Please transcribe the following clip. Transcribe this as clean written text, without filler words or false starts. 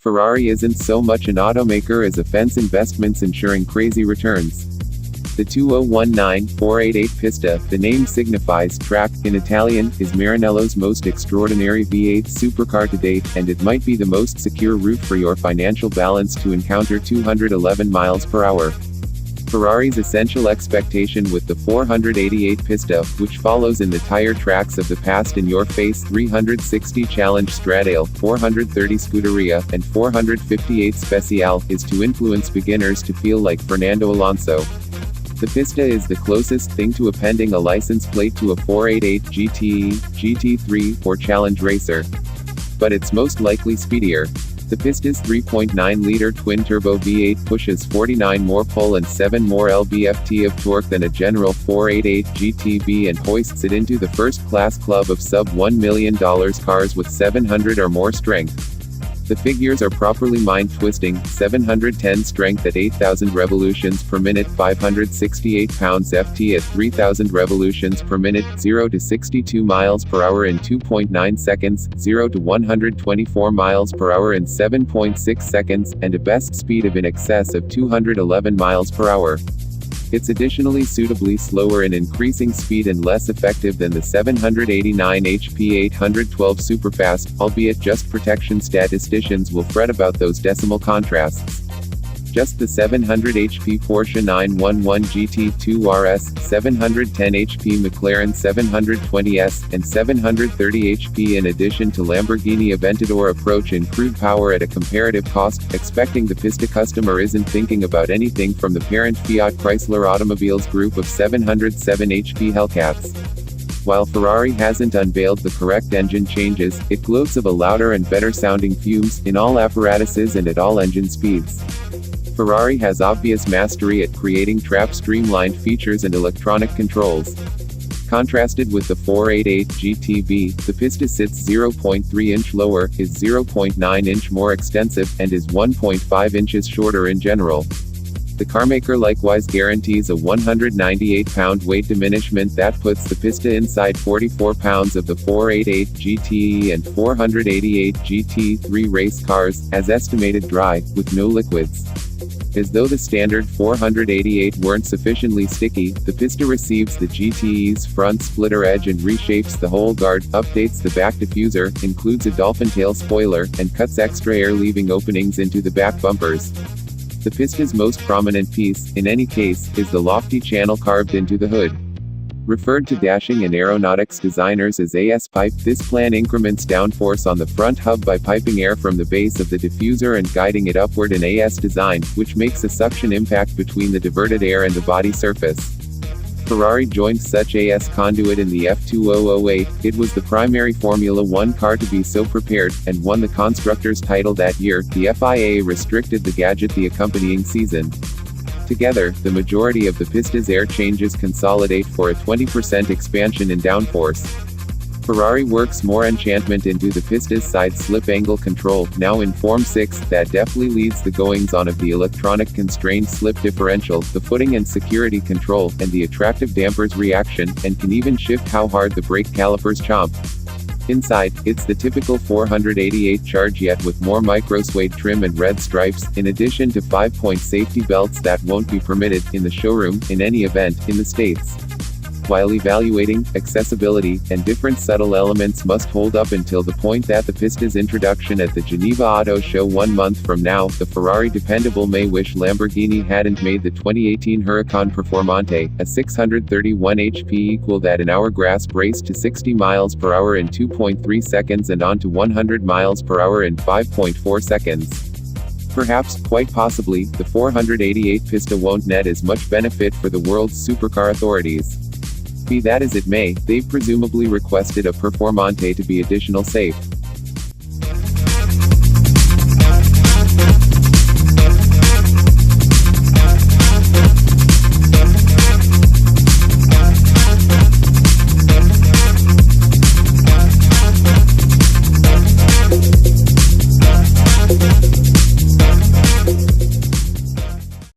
Ferrari isn't so much an automaker as a fence investments ensuring crazy returns. The 2019-488 Pista, the name signifies track in Italian, is Maranello's most extraordinary V8 supercar to date, and it might be the most secure route for your financial balance to encounter 211 miles per hour. Ferrari's essential expectation with the 488 Pista, which follows in the tire tracks of the past in your face 360 Challenge Stradale, 430 Scuderia, and 458 Speciale, is to influence beginners to feel like Fernando Alonso. The Pista is the closest thing to appending a license plate to a 488 GTE, GT3, or Challenge racer. But it's most likely speedier. The Pista's 3.9-liter twin-turbo V8 pushes 49 more pull and 7 more lb-ft of torque than a general 488 GTB and hoists it into the first-class club of sub-$1 million cars with 700 or more strength. The figures are properly mind-twisting: 710 strength at 8,000 revolutions per minute, 568 pounds-ft at 3,000 revolutions per minute, 0 to 62 miles per hour in 2.9 seconds, 0 to 124 miles per hour in 7.6 seconds, and a best speed of in excess of 211 miles per hour. It's additionally suitably slower in increasing speed and less effective than the 789 HP 812 Superfast, albeit just protection statisticians will fret about those decimal contrasts. Just the 700 HP Porsche 911 GT2 RS, 710 HP McLaren 720S, and 730 HP in addition to Lamborghini Aventador approach in crude power at a comparative cost, expecting the Pista customer isn't thinking about anything from the parent Fiat Chrysler Automobiles group of 707 HP Hellcats. While Ferrari hasn't unveiled the correct engine changes, it gloats of a louder and better sounding fumes, in all apparatuses and at all engine speeds. Ferrari has obvious mastery at creating streamlined features and electronic controls. Contrasted with the 488 GTB, the Pista sits 0.3 inch lower, is 0.9 inch more extensive, and is 1.5 inches shorter in general. The carmaker likewise guarantees a 198-pound weight diminishment that puts the Pista inside 44 pounds of the 488 GTE and 488 GT3 race cars, as estimated dry, with no liquids. As though the standard 488 weren't sufficiently sticky, the Pista receives the GTE's front splitter edge and reshapes the whole guard, updates the back diffuser, includes a dolphin tail spoiler, and cuts extra air leaving openings into the back bumpers. The Pista's most prominent piece, in any case, is the lofty channel carved into the hood. Referred to dashing and aeronautics designers as AS pipe, this plan increments downforce on the front hub by piping air from the base of the diffuser and guiding it upward in AS design, which makes a suction impact between the diverted air and the body surface. Ferrari joined such AS conduit in the F2008, it was the primary Formula One car to be so prepared, and won the Constructors' title that year. The FIA restricted the gadget the accompanying season. Together, the majority of the Pista's air changes consolidate for a 20% expansion in downforce. Ferrari works more enchantment into the Pista's side slip angle control, now in Form 6, that deftly leads the goings-on of the electronic constrained slip differential, the footing and security control, and the attractive dampers reaction, and can even shift how hard the brake calipers chomp. Inside, it's the typical 488 charge yet with more micro-suede trim and red stripes, in addition to 5-point safety belts that won't be permitted, in the showroom, in any event, in the States. While evaluating accessibility and different subtle elements must hold up until the point that the Pista's introduction at the Geneva Auto Show 1 month from now, the Ferrari dependable may wish Lamborghini hadn't made the 2018 Huracan Performante, a 631 HP equal that an grasp race to 60 miles per hour in 2.3 seconds and on to 100 miles per hour in 5.4 seconds. Perhaps, quite possibly, the 488 Pista won't net as much benefit for the world's supercar authorities. Be that as it may, they've presumably requested a Performante to be additional safe.